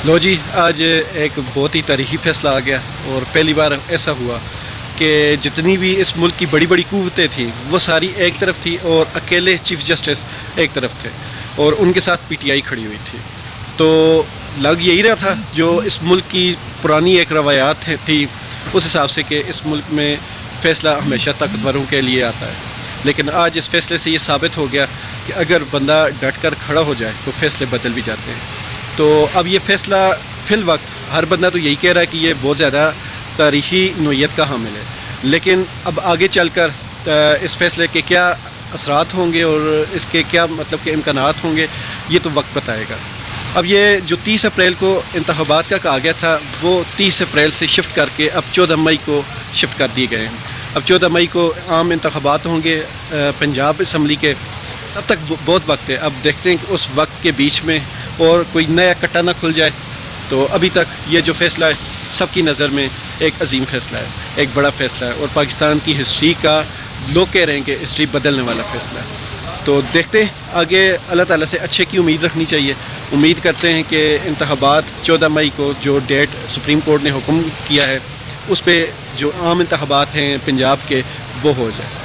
لو جی، آج ایک بہت ہی تاریخی فیصلہ آ گیا اور پہلی بار ایسا ہوا کہ جتنی بھی اس ملک کی بڑی بڑی قوتیں تھیں وہ ساری ایک طرف تھی اور اکیلے چیف جسٹس ایک طرف تھے اور ان کے ساتھ پی ٹی آئی کھڑی ہوئی تھی. تو لگ یہی رہا تھا جو اس ملک کی پرانی ایک روایات تھی اس حساب سے کہ اس ملک میں فیصلہ ہمیشہ طاقتوروں کے لیے آتا ہے، لیکن آج اس فیصلے سے یہ ثابت ہو گیا کہ اگر بندہ ڈٹ کر کھڑا ہو جائے تو فیصلے بدل بھی جاتے ہیں. تو اب یہ فیصلہ فی الوقت ہر بندہ تو یہی کہہ رہا ہے کہ یہ بہت زیادہ تاریخی نوعیت کا حامل ہے، لیکن اب آگے چل کر اس فیصلے کے کیا اثرات ہوں گے اور اس کے کیا مطلب کہ امکانات ہوں گے یہ تو وقت بتائے گا. اب یہ جو 30 اپریل کو انتخابات کا کہا گیا تھا وہ 30 اپریل سے شفٹ کر کے اب 14 مئی کو شفٹ کر دیے گئے ہیں. اب 14 مئی کو عام انتخابات ہوں گے پنجاب اسمبلی کے. اب تک بہت وقت ہے، اب دیکھتے ہیں کہ اس وقت کے بیچ میں اور کوئی نیا کٹا نہ کھل جائے. تو ابھی تک یہ جو فیصلہ ہے سب کی نظر میں ایک عظیم فیصلہ ہے، ایک بڑا فیصلہ ہے اور پاکستان کی ہسٹری کا لوگ کہہ رہے ہیں کہ ہسٹری بدلنے والا فیصلہ ہے. تو دیکھتے ہیں آگے، اللہ تعالیٰ سے اچھے کی امید رکھنی چاہیے. امید کرتے ہیں کہ انتخابات 14 مئی کو جو ڈیٹ سپریم کورٹ نے حکم کیا ہے اس پہ جو عام انتخابات ہیں پنجاب کے وہ ہو جائے.